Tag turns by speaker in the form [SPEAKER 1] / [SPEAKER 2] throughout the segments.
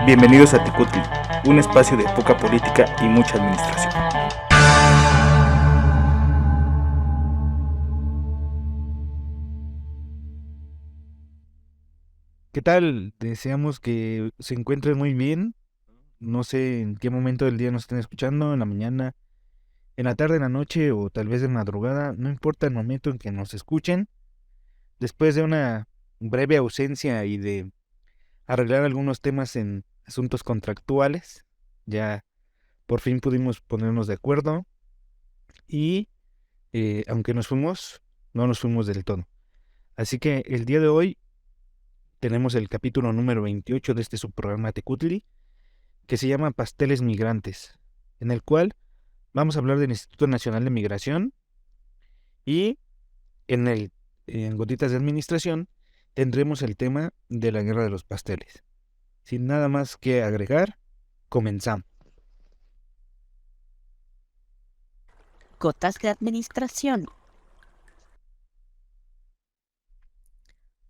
[SPEAKER 1] Bienvenidos a Tecutli, un espacio de poca política y mucha administración.
[SPEAKER 2] ¿Qué tal? Deseamos que se encuentren muy bien. No sé en qué momento del día nos estén escuchando, en la mañana, en la tarde, en la noche o tal vez de madrugada. No importa el momento en que nos escuchen. Después de una breve ausencia y de arreglar algunos temas en asuntos contractuales, ya por fin pudimos ponernos de acuerdo y aunque nos fuimos, no nos fuimos del todo. Así que el día de hoy tenemos el capítulo número 28 de este subprograma Tecutli, que se llama Pasteles Migrantes, en el cual vamos a hablar del Instituto Nacional de Migración y en Gotitas de Administración tendremos el tema de la Guerra de los Pasteles. Sin nada más que agregar, comenzamos.
[SPEAKER 3] Gotas de Administración.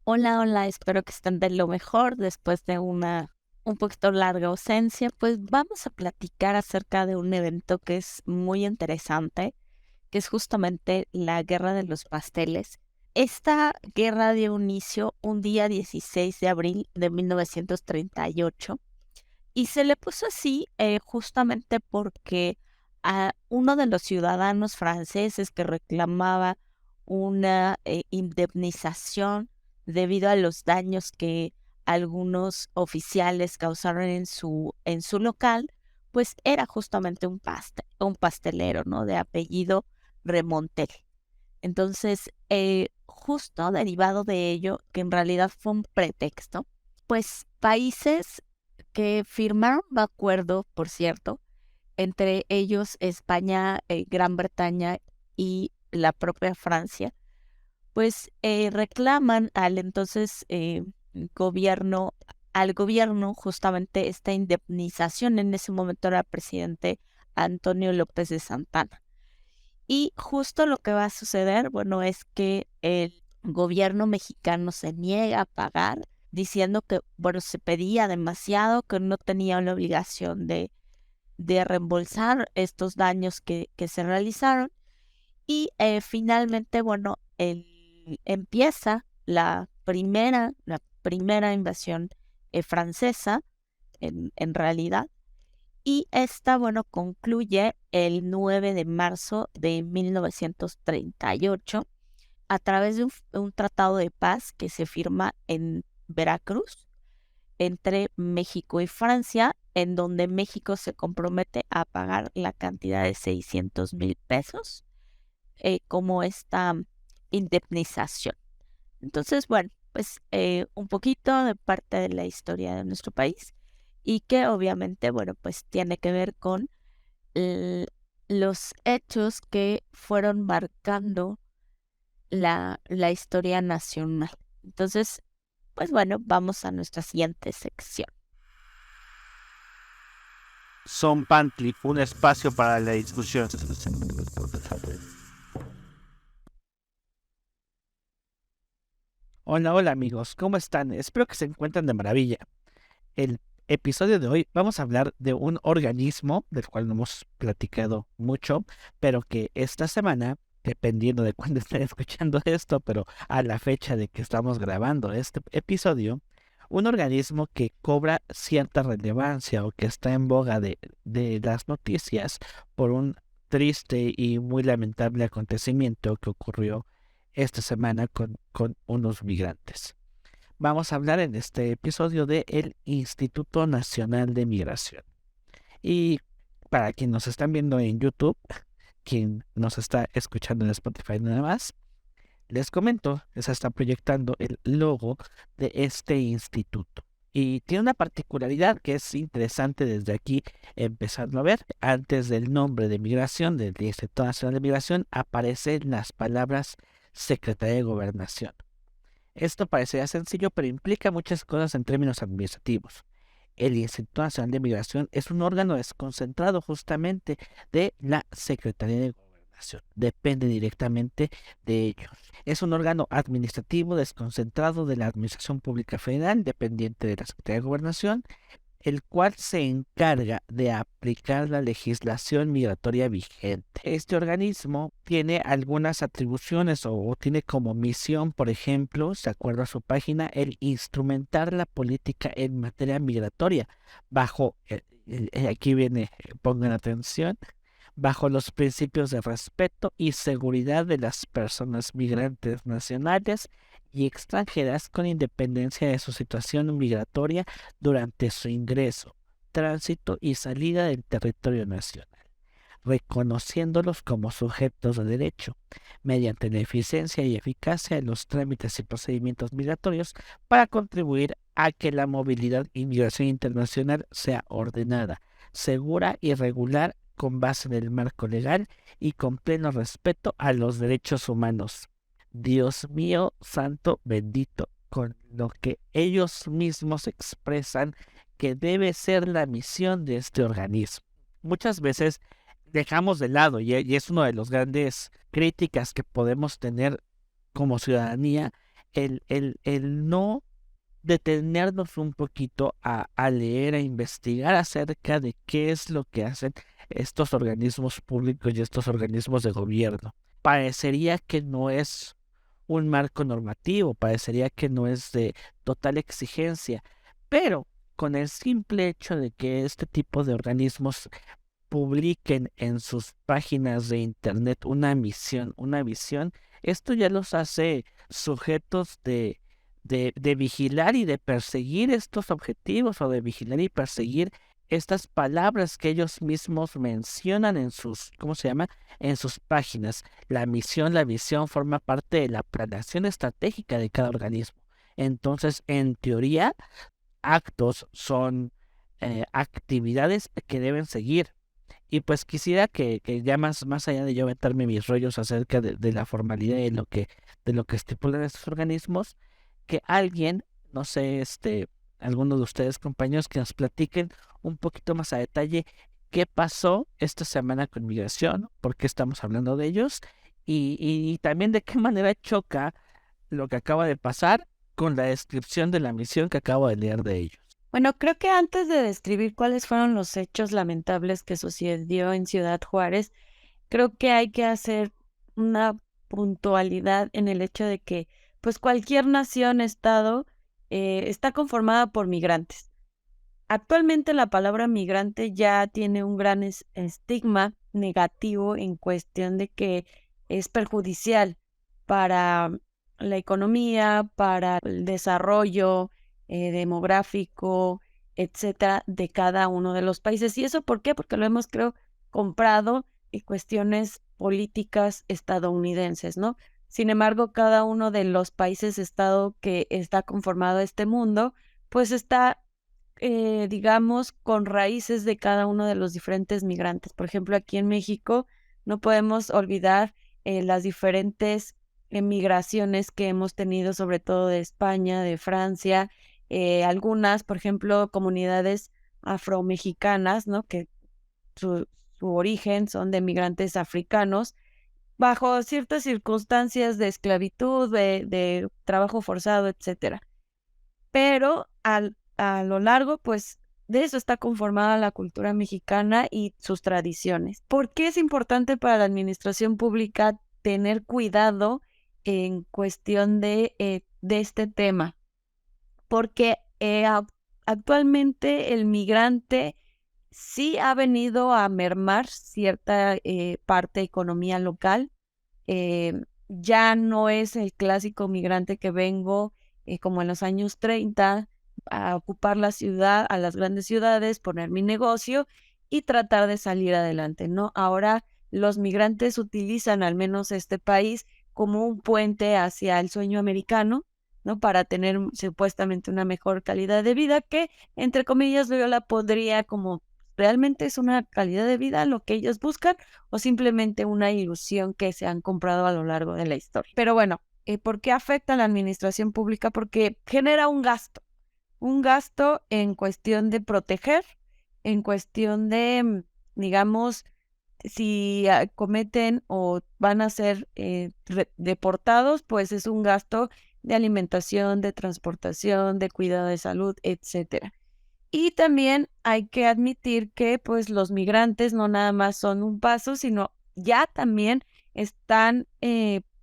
[SPEAKER 3] Hola, espero que estén de lo mejor después de una un poquito larga ausencia. Pues vamos a platicar acerca de un evento que es muy interesante, que es justamente la Guerra de los Pasteles. Esta guerra dio inicio un día 16 de abril de 1938 y se le puso así justamente porque a uno de los ciudadanos franceses que reclamaba una indemnización debido a los daños que algunos oficiales causaron en su local, pues era justamente un pastelero, ¿no? De apellido Remontel. Entonces, justo derivado de ello, que en realidad fue un pretexto, pues países que firmaron un acuerdo, por cierto, entre ellos España, Gran Bretaña y la propia Francia, pues reclaman al entonces gobierno, al gobierno justamente esta indemnización. En ese momento era presidente Antonio López de Santana. Y justo lo que va a suceder, bueno, es que el gobierno mexicano se niega a pagar, diciendo que, bueno, se pedía demasiado, que no tenía la obligación de reembolsar estos daños que se realizaron. Y finalmente, bueno, empieza la primera invasión francesa, en realidad. Y esta, bueno, concluye el 9 de marzo de 1938 a través de un tratado de paz que se firma en Veracruz entre México y Francia, en donde México se compromete a pagar la cantidad de 600,000 pesos como esta indemnización. Entonces, bueno, pues un poquito de parte de la historia de nuestro país y que obviamente, bueno, pues tiene que ver con los hechos que fueron marcando la historia nacional. Entonces, pues bueno, vamos a nuestra siguiente sección.
[SPEAKER 4] Son Pantli, un espacio para la discusión. Hola amigos, ¿cómo están? Espero que se encuentren de maravilla. El episodio de hoy vamos a hablar de un organismo del cual no hemos platicado mucho, pero que esta semana, dependiendo de cuándo estén escuchando esto, pero a la fecha de que estamos grabando este episodio, un organismo que cobra cierta relevancia o que está en boga de las noticias por un triste y muy lamentable acontecimiento que ocurrió esta semana con unos migrantes. Vamos a hablar en este episodio del Instituto Nacional de Migración. Y para quienes nos están viendo en YouTube, quien nos está escuchando en Spotify nada más, les comento, se está proyectando el logo de este instituto. Y tiene una particularidad que es interesante desde aquí empezarlo a ver. Antes del nombre de migración, del Instituto Nacional de Migración, aparecen las palabras Secretaría de Gobernación. Esto parecería sencillo, pero implica muchas cosas en términos administrativos. El Instituto Nacional de Migración es un órgano desconcentrado justamente de la Secretaría de Gobernación. Depende directamente de ellos. Es un órgano administrativo desconcentrado de la Administración Pública Federal, dependiente de la Secretaría de Gobernación. el cual se encarga de aplicar la legislación migratoria vigente. Este organismo tiene algunas atribuciones o tiene como misión, por ejemplo, de acuerdo a su página, el instrumentar la política en materia migratoria bajo, aquí viene, pongan atención, bajo los principios de respeto y seguridad de las personas migrantes nacionales y extranjeras con independencia de su situación migratoria durante su ingreso, tránsito y salida del territorio nacional, reconociéndolos como sujetos de derecho, mediante la eficiencia y eficacia de los trámites y procedimientos migratorios para contribuir a que la movilidad y migración internacional sea ordenada, segura y regular con base en el marco legal y con pleno respeto a los derechos humanos. Dios mío, santo, bendito, con lo que ellos mismos expresan que debe ser la misión de este organismo. Muchas veces dejamos de lado, y es una de las grandes críticas que podemos tener como ciudadanía, el no detenernos un poquito a leer, a investigar acerca de qué es lo que hacen estos organismos públicos y estos organismos de gobierno. Parecería que no es un marco normativo, parecería que no es de total exigencia, pero con el simple hecho de que este tipo de organismos publiquen en sus páginas de internet una visión, esto ya los hace sujetos de vigilar y de perseguir estos objetivos o de vigilar y perseguir estas palabras que ellos mismos mencionan en sus, ¿cómo se llama? En sus páginas. La misión, la visión forma parte de la planeación estratégica de cada organismo. Entonces, en teoría, actos son actividades que deben seguir. Y pues quisiera que ya más allá de yo meterme mis rollos acerca de la formalidad y de lo que estipulan estos organismos, que alguien, no sé, alguno de ustedes, compañeros, que nos platiquen un poquito más a detalle qué pasó esta semana con migración, por qué estamos hablando de ellos, y también de qué manera choca lo que acaba de pasar con la descripción de la misión que acabo de leer de ellos.
[SPEAKER 3] Bueno, creo que antes de describir cuáles fueron los hechos lamentables que sucedió en Ciudad Juárez, creo que hay que hacer una puntualidad en el hecho de que, pues, cualquier nación, estado, está conformada por migrantes. Actualmente la palabra migrante ya tiene un gran estigma negativo en cuestión de que es perjudicial para la economía, para el desarrollo demográfico, etcétera, de cada uno de los países. ¿Y eso por qué? Porque lo hemos, creo, comprado en cuestiones políticas estadounidenses, ¿no? Sin embargo, cada uno de los países-estado que está conformado este mundo, pues está digamos, con raíces de cada uno de los diferentes migrantes. Por ejemplo, aquí en México no podemos olvidar las diferentes migraciones que hemos tenido, sobre todo de España, de Francia, algunas, por ejemplo, comunidades afromexicanas, ¿no? Que su origen son de migrantes africanos, bajo ciertas circunstancias de esclavitud, de trabajo forzado, etcétera. Pero a lo largo, pues, de eso está conformada la cultura mexicana y sus tradiciones. ¿Por qué es importante para la administración pública tener cuidado en cuestión de este tema? Porque actualmente el migrante sí ha venido a mermar cierta parte de economía local. Ya no es el clásico migrante que vengo como en los años 30 a ocupar la ciudad, a las grandes ciudades, poner mi negocio y tratar de salir adelante, ¿no? Ahora los migrantes utilizan al menos este país como un puente hacia el sueño americano, ¿no? Para tener supuestamente una mejor calidad de vida que, entre comillas, yo la pondría como realmente es una calidad de vida lo que ellos buscan o simplemente una ilusión que se han comprado a lo largo de la historia. Pero bueno, ¿por qué afecta a la administración pública? Porque genera un gasto en cuestión de proteger, en cuestión de, digamos, si cometen o van a ser deportados, pues es un gasto de alimentación, de transportación, de cuidado de salud, etcétera. Y también hay que admitir que pues los migrantes no nada más son un paso, sino ya también están,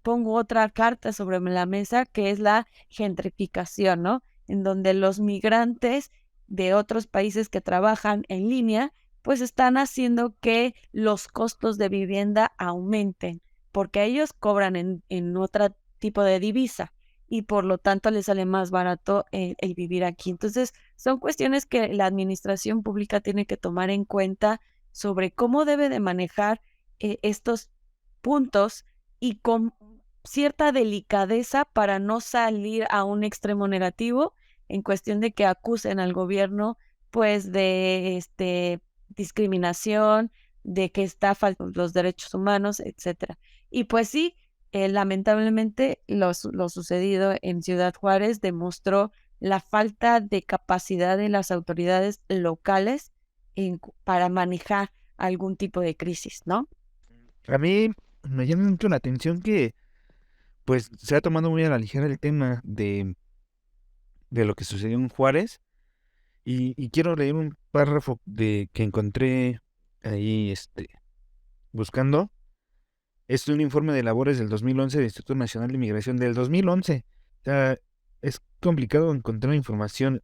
[SPEAKER 3] pongo otra carta sobre la mesa, que es la gentrificación, ¿no? En donde los migrantes de otros países que trabajan en línea, pues están haciendo que los costos de vivienda aumenten, porque ellos cobran en otro tipo de divisa y por lo tanto les sale más barato el vivir aquí. Entonces, son cuestiones que la administración pública tiene que tomar en cuenta sobre cómo debe de manejar estos puntos y con cierta delicadeza para no salir a un extremo negativo en cuestión de que acusen al gobierno pues de discriminación, de que está faltando los derechos humanos, etcétera. Y pues sí, lamentablemente lo sucedido en Ciudad Juárez demostró la falta de capacidad de las autoridades locales para manejar algún tipo de crisis, ¿no?
[SPEAKER 2] A mí me llama mucho la atención que pues se ha tomado muy a la ligera el tema de lo que sucedió en Juárez y quiero leer un párrafo que encontré ahí buscando. Es un informe de labores del 2011 del Instituto Nacional de Migración del 2011. O sea, es complicado encontrar información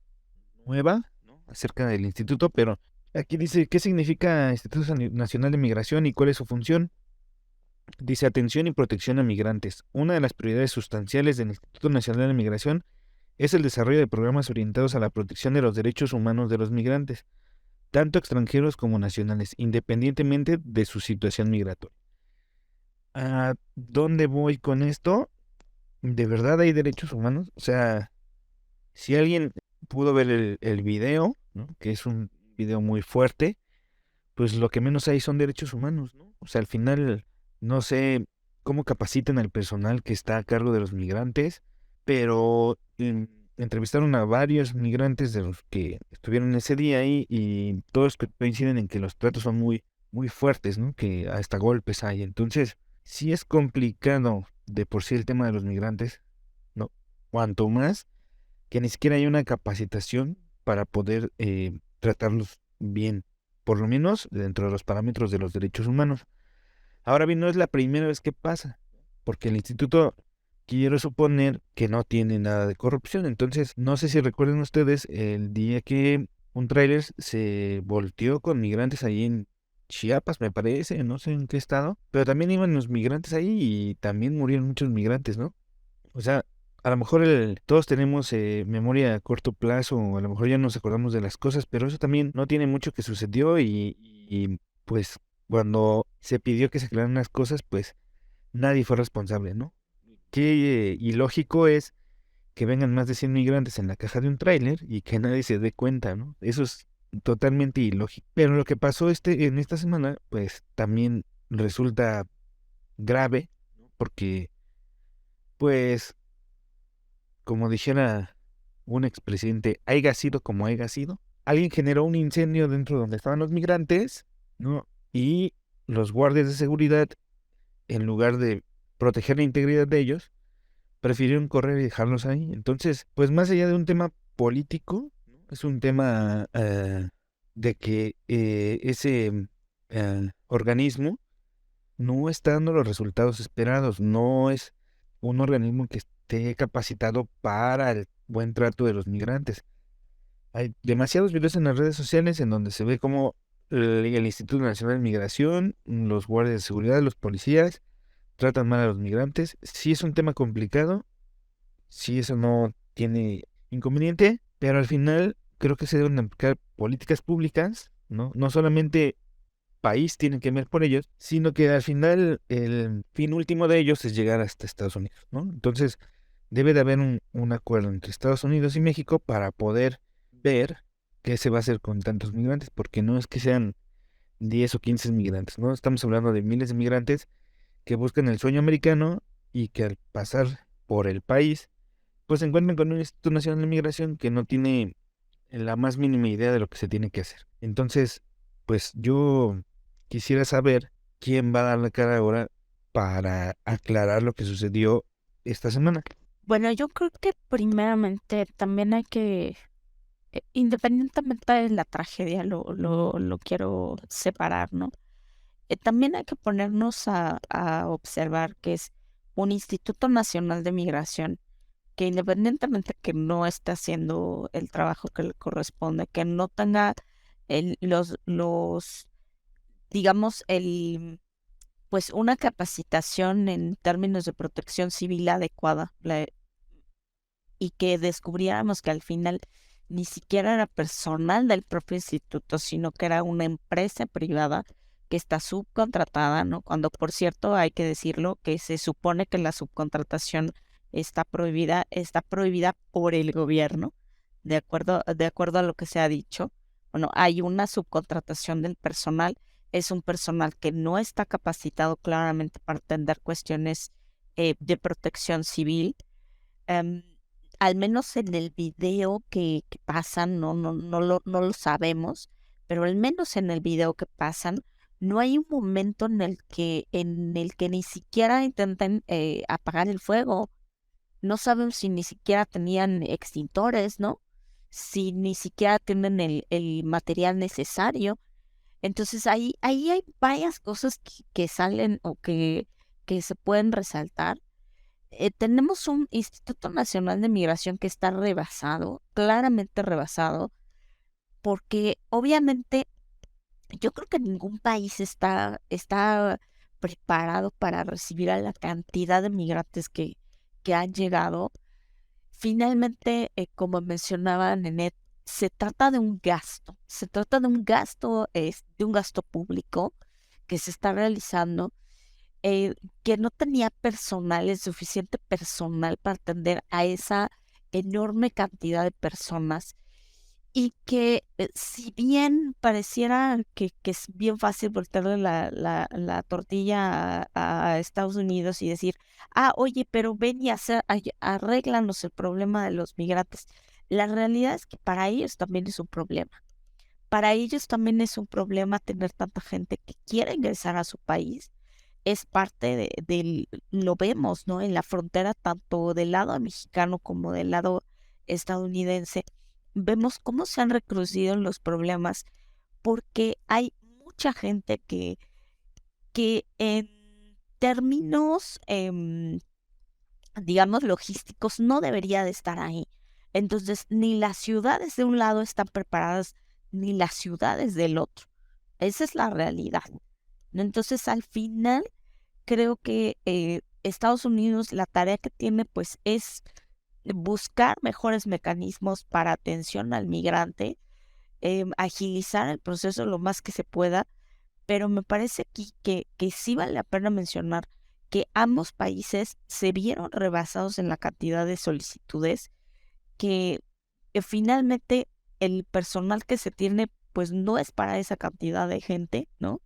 [SPEAKER 2] nueva, ¿no?, acerca del instituto, pero aquí dice qué significa Instituto Nacional de Migración y cuál es su función. Dice atención y protección a migrantes. Una de las prioridades sustanciales del Instituto Nacional de Migración es el desarrollo de programas orientados a la protección de los derechos humanos de los migrantes, tanto extranjeros como nacionales, independientemente de su situación migratoria. ¿A dónde voy con esto? ¿De verdad hay derechos humanos? O sea, si alguien pudo ver el video, ¿no?, que es un video muy fuerte, pues lo que menos hay son derechos humanos, ¿no? O sea, al final, no sé cómo capacitan al personal que está a cargo de los migrantes, pero entrevistaron a varios migrantes de los que estuvieron ese día ahí y todos coinciden en que los tratos son muy, muy fuertes, ¿no? Que hasta golpes hay. Entonces, sí es complicado de por sí el tema de los migrantes, ¿no? Cuanto más que ni siquiera hay una capacitación para poder tratarlos bien, por lo menos dentro de los parámetros de los derechos humanos. Ahora bien, no es la primera vez que pasa, porque el instituto quiero suponer que no tiene nada de corrupción. Entonces, no sé si recuerden ustedes el día que un tráiler se volteó con migrantes ahí en Chiapas, me parece, no sé en qué estado, pero también iban los migrantes ahí y también murieron muchos migrantes, ¿no? O sea, a lo mejor todos tenemos memoria a corto plazo, o a lo mejor ya nos acordamos de las cosas, pero eso también no tiene mucho que sucedió y pues cuando se pidió que se aclararan las cosas, pues nadie fue responsable, ¿no? Qué ilógico es que vengan más de 100 migrantes en la caja de un tráiler y que nadie se dé cuenta, ¿no? Eso es totalmente ilógico. Pero lo que pasó en esta semana, pues también resulta grave, ¿no? Porque, pues, como dijera un expresidente, haya sido como haya sido, alguien generó un incendio dentro donde estaban los migrantes, ¿no? Y los guardias de seguridad, en lugar de proteger la integridad de ellos, prefirieron correr y dejarlos ahí. Entonces, pues más allá de un tema político, ¿no?, es un tema de que ese organismo no está dando los resultados esperados, no es un organismo que esté capacitado para el buen trato de los migrantes. Hay demasiados videos en las redes sociales en donde se ve cómo el Instituto Nacional de Migración, los guardias de seguridad, los policías, tratan mal a los migrantes. Sí es un tema complicado, sí eso no tiene inconveniente, pero al final creo que se deben aplicar políticas públicas, ¿no? No solamente país tiene que ver por ellos, sino que al final el fin último de ellos es llegar hasta Estados Unidos, ¿no? Entonces debe de haber un acuerdo entre Estados Unidos y México para poder ver qué se va a hacer con tantos migrantes, porque no es que sean 10 o 15 migrantes, ¿no? Estamos hablando de miles de migrantes que buscan el sueño americano y que al pasar por el país, pues se encuentran con un Instituto Nacional de Migración que no tiene la más mínima idea de lo que se tiene que hacer. Entonces, pues yo quisiera saber quién va a dar la cara ahora para aclarar lo que sucedió esta semana.
[SPEAKER 3] Bueno, yo creo que primeramente también hay que Independientemente de la tragedia, lo quiero separar, ¿no? También hay que ponernos a observar que es un Instituto Nacional de Migración que independientemente que no esté haciendo el trabajo que le corresponde, que no tenga los, digamos, pues una capacitación en términos de protección civil adecuada, y que descubriéramos que al final ni siquiera era personal del propio instituto, sino que era una empresa privada que está subcontratada, ¿no? Cuando, por cierto, hay que decirlo, que se supone que la subcontratación está prohibida por el gobierno, de acuerdo a lo que se ha dicho. Bueno, hay una subcontratación del personal, es un personal que no está capacitado claramente para atender cuestiones de protección civil. Em, Al menos en el video que pasan, no lo sabemos, pero al menos en el video que pasan, no hay un momento en el que ni siquiera intenten apagar el fuego. No sabemos si ni siquiera tenían extintores, ¿no? Si ni siquiera tienen el material necesario. Entonces ahí hay varias cosas que salen o que se pueden resaltar. Tenemos un Instituto Nacional de Migración que está rebasado, claramente rebasado, porque obviamente yo creo que ningún país está preparado para recibir a la cantidad de migrantes que han llegado. Finalmente, como mencionaba Nenet, se trata de un gasto público que se está realizando, que no tenía personal, el suficiente personal para atender a esa enorme cantidad de personas y que si bien pareciera que es bien fácil voltearle la tortilla a Estados Unidos y decir, oye, pero ven y arréglanos el problema de los migrantes. La realidad es que para ellos también es un problema. Para ellos también es un problema tener tanta gente que quiere ingresar a su país. Es parte lo vemos, ¿no? En la frontera, tanto del lado mexicano como del lado estadounidense, vemos cómo se han recrudecido los problemas porque hay mucha gente que en términos, digamos, logísticos no debería de estar ahí. Entonces, ni las ciudades de un lado están preparadas, ni las ciudades del otro. Esa es la realidad, ¿no? Entonces, al final, creo que Estados Unidos, la tarea que tiene, pues, es buscar mejores mecanismos para atención al migrante, agilizar el proceso lo más que se pueda, pero me parece aquí que sí vale la pena mencionar que ambos países se vieron rebasados en la cantidad de solicitudes, que finalmente el personal que se tiene pues no es para esa cantidad de gente, ¿no?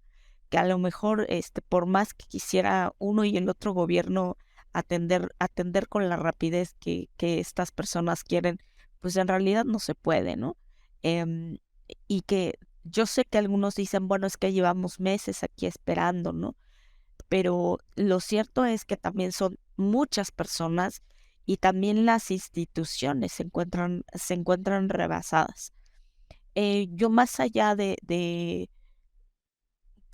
[SPEAKER 3] Que a lo mejor por más que quisiera uno y el otro gobierno atender con la rapidez que estas personas quieren, pues en realidad no se puede, ¿no? Em, y que yo sé que algunos dicen, bueno, es que llevamos meses aquí esperando, ¿no? Pero lo cierto es que también son muchas personas y también las instituciones se encuentran rebasadas. Yo más allá de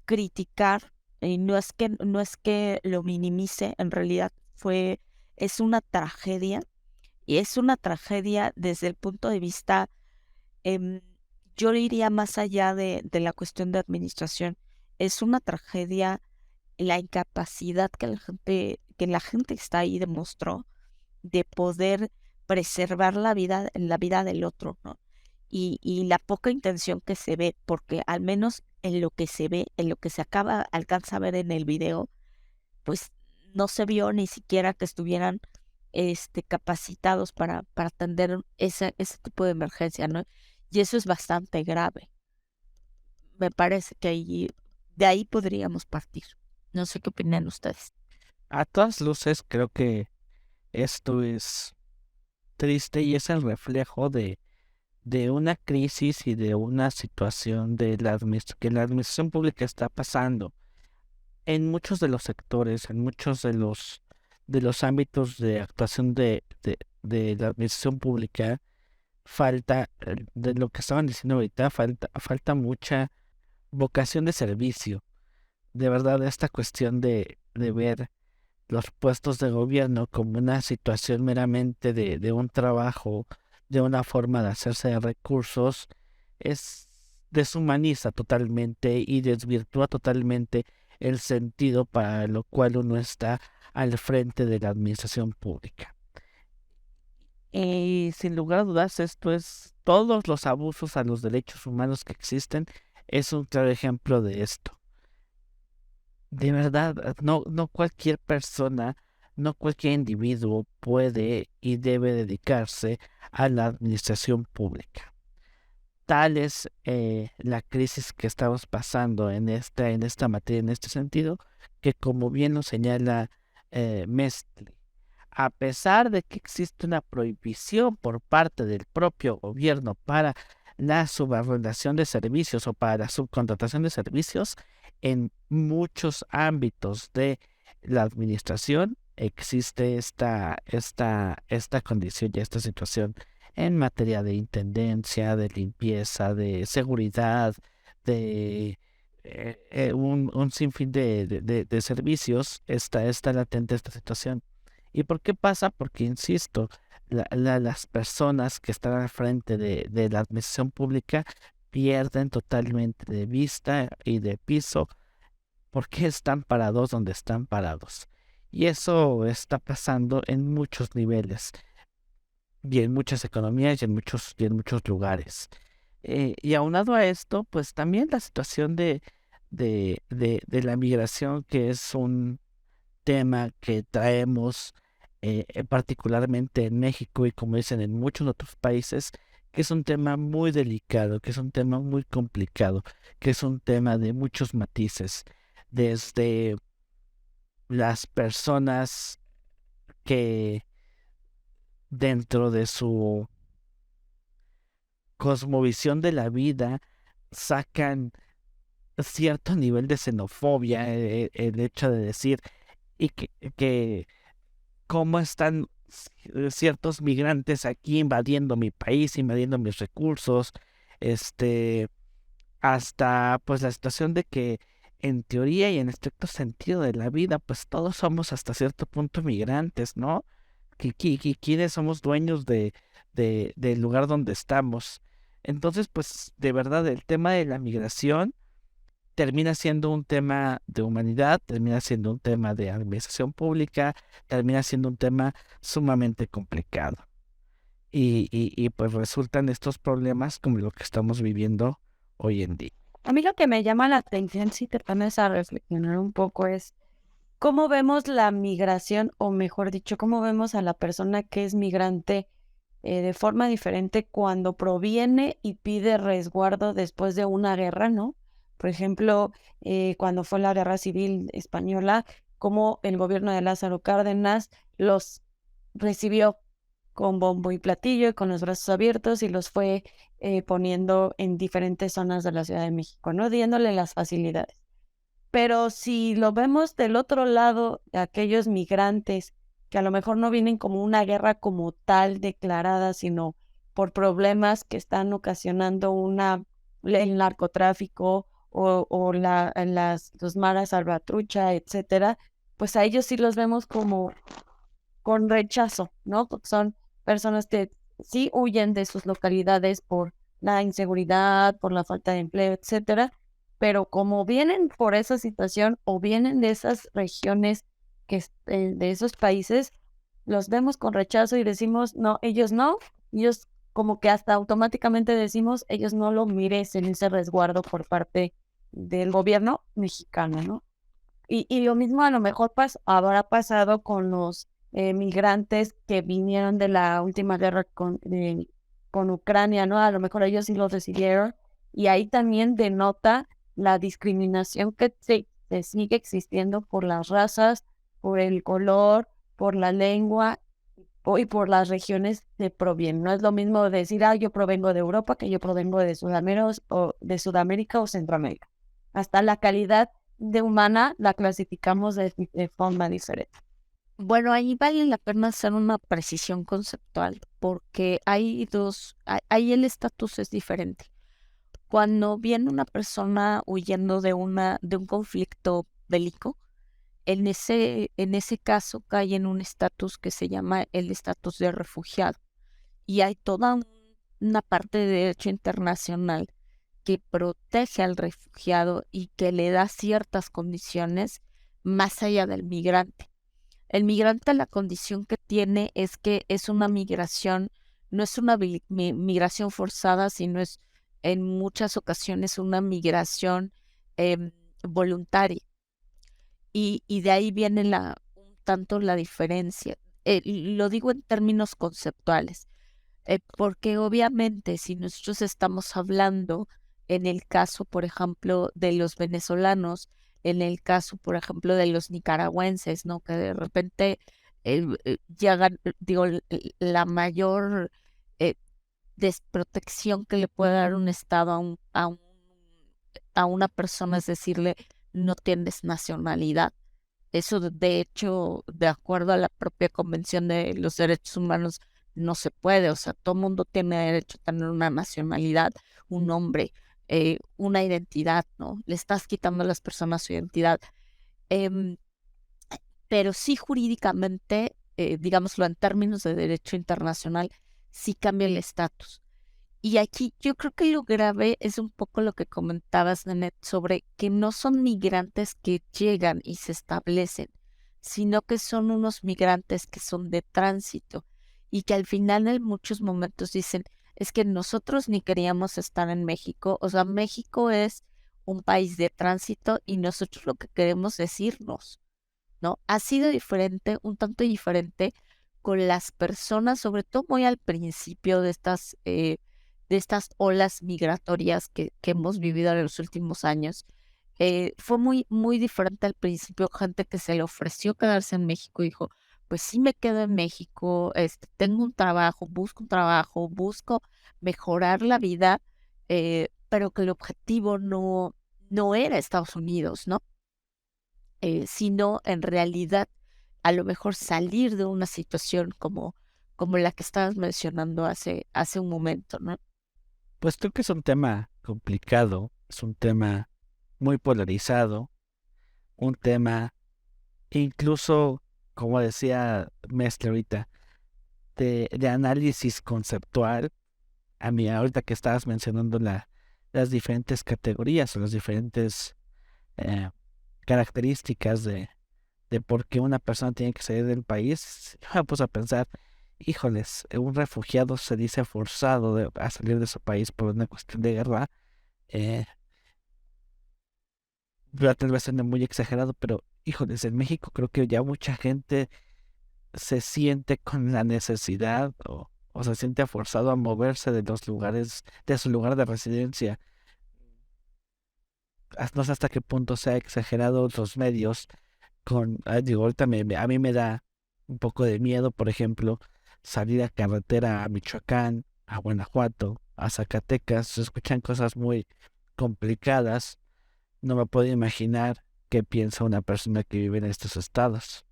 [SPEAKER 3] criticar, no es que lo minimice, en realidad es una tragedia, y es una tragedia desde el punto de vista, em, yo iría más allá de la cuestión de administración. Es una tragedia la incapacidad que la gente que está ahí demostró de poder preservar la vida del otro, ¿no? Y la poca intención que se ve, porque al menos en lo que se ve, en lo que alcanza a ver en el video, pues no se vio ni siquiera que estuvieran capacitados para atender ese tipo de emergencia, ¿no? Y eso es bastante grave. Me parece que de ahí podríamos partir. No sé qué opinan ustedes.
[SPEAKER 4] A todas luces, creo que esto es triste y es el reflejo de una crisis y de una situación que la administración pública está pasando en muchos de los sectores, en muchos de los ámbitos de actuación de la administración pública. falta, de lo que estaban diciendo ahorita, falta mucha vocación de servicio. De verdad, esta cuestión de ver los puestos de gobierno como una situación meramente de un trabajo, de una forma de hacerse de recursos, es deshumaniza totalmente y desvirtúa totalmente el sentido para lo cual uno está al frente de la administración pública. Y sin lugar a dudas, esto es todos los abusos a los derechos humanos que existen, es un claro ejemplo de esto. De verdad, no cualquier persona, no cualquier individuo puede y debe dedicarse a la administración pública. Tal es la crisis que estamos pasando en esta materia, en este sentido, que como bien lo señala Mestre, a pesar de que existe una prohibición por parte del propio gobierno para la subordinación de servicios o para la subcontratación de servicios, en muchos ámbitos de la administración existe esta condición y esta situación en materia de intendencia, de limpieza, de seguridad, de un sinfín de servicios, está latente esta situación. ¿Y por qué pasa? Porque, insisto, las personas que están al frente de la administración pública pierden totalmente de vista y de piso por qué están parados donde están parados. Y eso está pasando en muchos niveles, y en muchas economías y en muchos lugares. Y aunado a esto, pues también la situación de la migración, que es un tema que traemos particularmente en México y como dicen en muchos otros países, que es un tema muy delicado, que es un tema muy complicado, que es un tema de muchos matices, desde las personas que dentro de su cosmovisión de la vida sacan cierto nivel de xenofobia, el hecho de decir y que cómo están ciertos migrantes aquí invadiendo mi país, invadiendo mis recursos, hasta pues la situación de que en teoría y en estricto sentido de la vida, pues todos somos hasta cierto punto migrantes, ¿no? ¿Quiénes somos dueños del lugar donde estamos? Entonces, pues de verdad el tema de la migración termina siendo un tema de humanidad, termina siendo un tema de administración pública, termina siendo un tema sumamente complicado. Y pues resultan estos problemas como lo que estamos viviendo hoy en día.
[SPEAKER 3] A mí lo que me llama la atención, si te pones a reflexionar un poco, es cómo vemos la migración, o mejor dicho, cómo vemos a la persona que es migrante de forma diferente cuando proviene y pide resguardo después de una guerra, ¿no? Por ejemplo, cuando fue la Guerra Civil Española, cómo el gobierno de Lázaro Cárdenas los recibió con bombo y platillo y con los brazos abiertos y los fue poniendo en diferentes zonas de la Ciudad de México, ¿no? Diéndole las facilidades. Pero si lo vemos del otro lado, de aquellos migrantes que a lo mejor no vienen como una guerra como tal declarada, sino por problemas que están ocasionando el narcotráfico o los maras salvatrucha, etcétera, pues a ellos sí los vemos como con rechazo, ¿no? Porque son personas que sí huyen de sus localidades por la inseguridad, por la falta de empleo, etcétera, pero como vienen por esa situación o vienen de esas regiones de esos países, los vemos con rechazo y decimos, no, ellos como que hasta automáticamente decimos, ellos no lo merecen ese resguardo por parte del gobierno mexicano, ¿no? Y lo mismo a lo mejor habrá pasado con los migrantes que vinieron de la última guerra con Ucrania, ¿no? A lo mejor ellos sí los recibieron y ahí también denota la discriminación que se sigue existiendo por las razas, por el color, por la lengua y por las regiones que provienen. No es lo mismo decir, yo provengo de Europa que yo provengo de Sudamérica o Centroamérica. Hasta la calidad de humana la clasificamos de forma diferente. Bueno, ahí vale la pena hacer una precisión conceptual, porque ahí el estatus es diferente. Cuando viene una persona huyendo de un conflicto bélico, en ese caso cae en un estatus que se llama el estatus de refugiado. Y hay una parte de derecho internacional que protege al refugiado y que le da ciertas condiciones más allá del migrante. El migrante, la condición que tiene es que es una migración, no es una migración forzada, sino es en muchas ocasiones una migración voluntaria. Y de ahí viene un tanto la diferencia. Lo digo en términos conceptuales, porque obviamente si nosotros estamos hablando en el caso, por ejemplo, de los venezolanos, en el caso, por ejemplo, de los nicaragüenses, ¿no? Que de repente llegan, digo, la mayor eh, desprotección que le puede dar un Estado a una persona es decirle, no tienes nacionalidad. Eso, de hecho, de acuerdo a la propia Convención de los Derechos Humanos, no se puede. O sea, todo mundo tiene derecho a tener una nacionalidad, un nombre, una identidad, ¿no? Le estás quitando a las personas su identidad. Em, pero sí jurídicamente, digámoslo en términos de derecho internacional, sí cambia el estatus. Y aquí yo creo que lo grave es un poco lo que comentabas, Nenet, sobre que no son migrantes que llegan y se establecen, sino que son unos migrantes que son de tránsito y que al final en muchos momentos dicen, es que nosotros ni queríamos estar en México, o sea, México es un país de tránsito y nosotros lo que queremos es irnos, ¿no? Ha sido diferente, un tanto diferente con las personas, sobre todo muy al principio de estas olas migratorias que hemos vivido en los últimos años. Fue muy diferente al principio, gente que se le ofreció quedarse en México y dijo, pues sí me quedo en México, tengo un trabajo, busco mejorar la vida, pero que el objetivo no era Estados Unidos, ¿no? Sino en realidad a lo mejor salir de una situación como la que estabas mencionando hace un momento, ¿no?
[SPEAKER 4] Pues creo que es un tema complicado, es un tema muy polarizado, un tema incluso, como decía Mestre ahorita, de análisis conceptual. A mí, ahorita que estabas mencionando las diferentes categorías o las diferentes eh, características de por qué una persona tiene que salir del país, yo me puse a pensar, híjoles, un refugiado se dice forzado a salir de su país por una cuestión de guerra. eh, Tal vez suene muy exagerado, pero híjoles, en México creo que ya mucha gente se siente con la necesidad o se siente forzado a moverse de los lugares, de su lugar de residencia. No sé hasta qué punto sea exagerado los medios digo, ahorita a mí me da un poco de miedo, por ejemplo, salir a carretera a Michoacán, a Guanajuato, a Zacatecas, se escuchan cosas muy complicadas. No me puedo imaginar qué piensa una persona que vive en estos estados.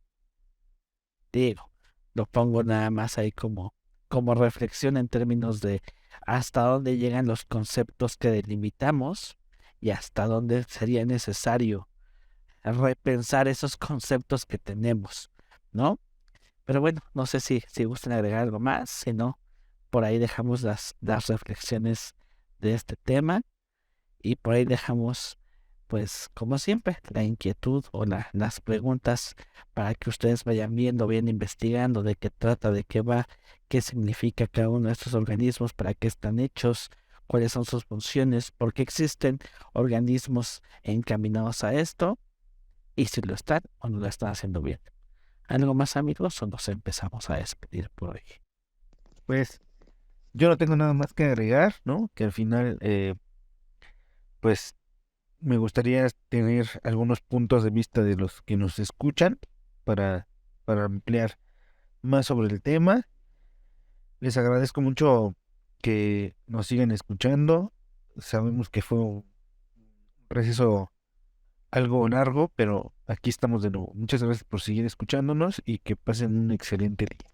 [SPEAKER 4] Digo, lo pongo nada más ahí como reflexión en términos de hasta dónde llegan los conceptos que delimitamos y hasta dónde sería necesario repensar esos conceptos que tenemos, ¿no? Pero bueno, no sé si gustan agregar algo más, si no, por ahí dejamos las reflexiones de este tema y por ahí dejamos, pues, como siempre, la inquietud o las preguntas para que ustedes vayan viendo, vayan investigando de qué trata, de qué va, qué significa cada uno de estos organismos, para qué están hechos, cuáles son sus funciones, por qué existen organismos encaminados a esto y si lo están o no lo están haciendo bien. ¿Algo más, amigos, o nos empezamos a despedir por hoy?
[SPEAKER 2] Pues yo no tengo nada más que agregar, ¿no? Que al final, pues me gustaría tener algunos puntos de vista de los que nos escuchan para, para ampliar más sobre el tema. Les agradezco mucho que nos sigan escuchando. Sabemos que fue un receso algo largo, pero aquí estamos de nuevo. Muchas gracias por seguir escuchándonos y que pasen un excelente día.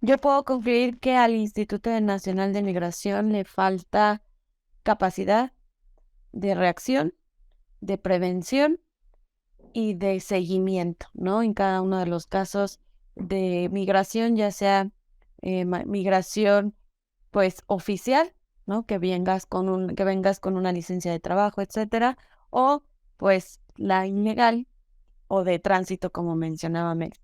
[SPEAKER 3] Yo puedo concluir que al Instituto Nacional de Migración le falta capacidad de reacción, de prevención y de seguimiento, ¿no? En cada uno de los casos de migración, ya sea migración pues oficial, ¿no? Que vengas con una licencia de trabajo, etcétera, o pues la ilegal o de tránsito, como mencionaba Mex.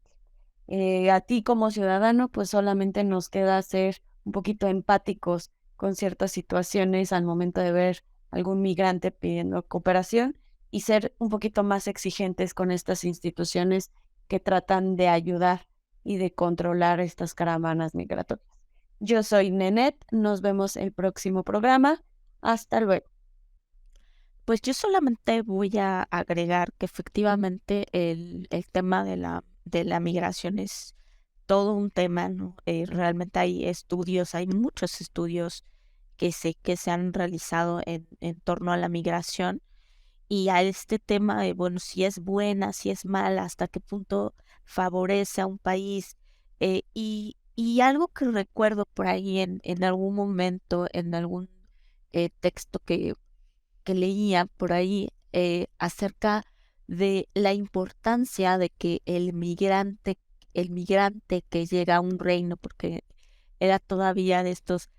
[SPEAKER 3] A ti como ciudadano, pues solamente nos queda ser un poquito empáticos con ciertas situaciones al momento de ver algún migrante pidiendo cooperación y ser un poquito más exigentes con estas instituciones que tratan de ayudar y de controlar estas caravanas migratorias. Yo soy Nenet, nos vemos el próximo programa. Hasta luego. Pues yo solamente voy a agregar que efectivamente el tema de la migración es todo un tema, ¿no? Realmente hay estudios, hay muchos estudios que se han realizado en torno a la migración y a este tema de, bueno, si es buena, si es mala, hasta qué punto favorece a un país. Y algo que recuerdo por ahí en algún momento, en algún texto que leía por ahí acerca de la importancia de que el migrante que llega a un reino, porque era todavía de estos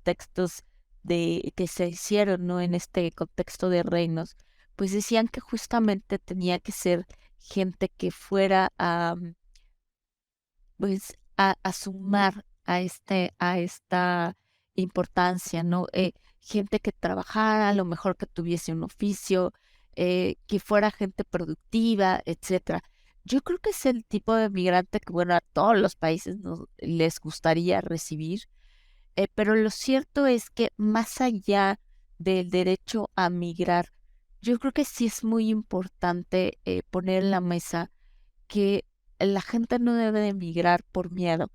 [SPEAKER 3] textos que se hicieron, ¿no? En este contexto de reinos, pues decían que justamente tenía que ser gente que fuera a, pues, a sumar a esta importancia, ¿no? Gente que trabajara, a lo mejor que tuviese un oficio, que fuera gente productiva, etcétera. Yo creo que es el tipo de migrante que, bueno, a todos los países les gustaría recibir, pero lo cierto es que más allá del derecho a migrar, yo creo que sí es muy importante poner en la mesa que la gente no debe de emigrar por miedo.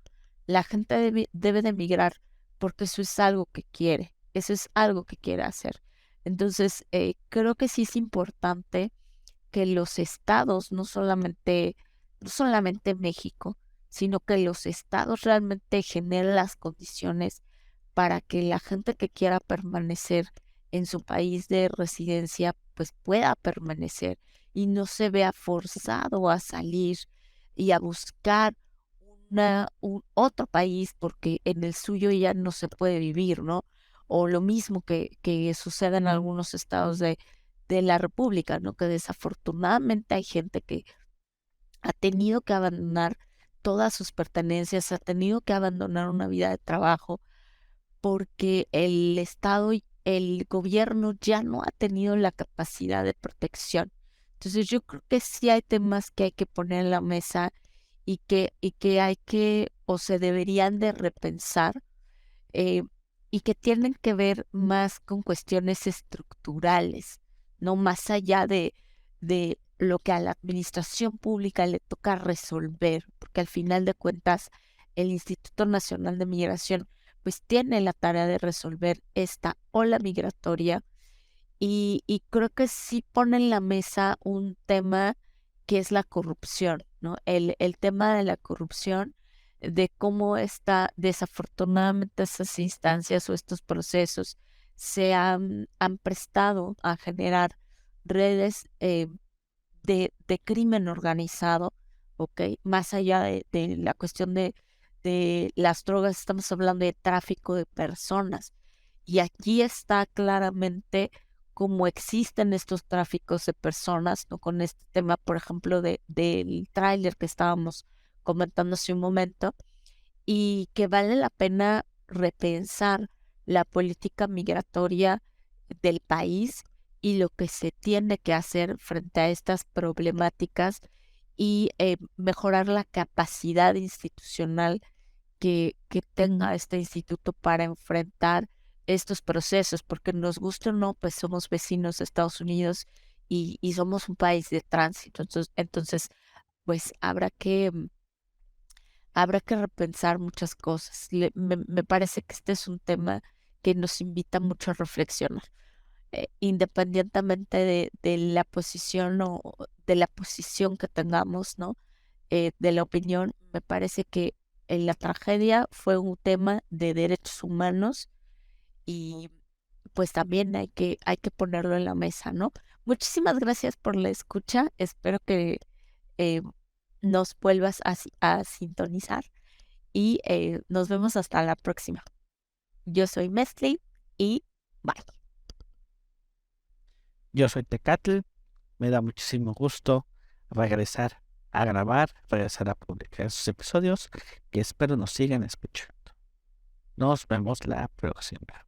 [SPEAKER 3] La gente debe de emigrar porque eso es algo que quiere, eso es algo que quiere hacer. Entonces, creo que sí es importante que los estados, no solamente México, sino que los estados realmente generen las condiciones para que la gente que quiera permanecer en su país de residencia, pues pueda permanecer y no se vea forzado a salir y a buscar otro país porque en el suyo ya no se puede vivir, ¿no? O lo mismo que sucede en algunos estados de la República, ¿no? Que desafortunadamente hay gente que ha tenido que abandonar todas sus pertenencias, ha tenido que abandonar una vida de trabajo porque el Estado y el gobierno ya no ha tenido la capacidad de protección. Entonces yo creo que sí hay temas que hay que poner en la mesa y que hay que o se deberían de repensar eh, y que tienen que ver más con cuestiones estructurales, no más allá de lo que a la administración pública le toca resolver, porque al final de cuentas el Instituto Nacional de Migración pues tiene la tarea de resolver esta ola migratoria y creo que sí pone en la mesa un tema que es la corrupción, ¿no? El tema de la corrupción, de cómo está desafortunadamente esas instancias o estos procesos han prestado a generar redes de crimen organizado, ¿ok? Más allá de la cuestión de las drogas, estamos hablando de tráfico de personas. Y aquí está claramente cómo existen estos tráficos de personas, ¿no? Con este tema, por ejemplo, del tráiler que estábamos comentando hace un momento, y que vale la pena repensar la política migratoria del país y lo que se tiene que hacer frente a estas problemáticas y mejorar la capacidad institucional que tenga este instituto para enfrentar estos procesos, porque nos gusta o no, pues somos vecinos de Estados Unidos y somos un país de tránsito. Entonces pues habrá que repensar muchas cosas. Me parece que este es un tema que nos invita mucho a reflexionar. Independientemente de la posición o de la posición que tengamos, ¿no? De la opinión, me parece que la tragedia fue un tema de derechos humanos y pues también hay que ponerlo en la mesa, ¿no? Muchísimas gracias por la escucha. Espero que eh, nos vuelvas a sintonizar y nos vemos hasta la próxima. Yo soy Mesli y bye.
[SPEAKER 4] Yo soy Tecatl, me da muchísimo gusto regresar a grabar, regresar a publicar esos episodios que espero nos sigan escuchando. Nos vemos la próxima.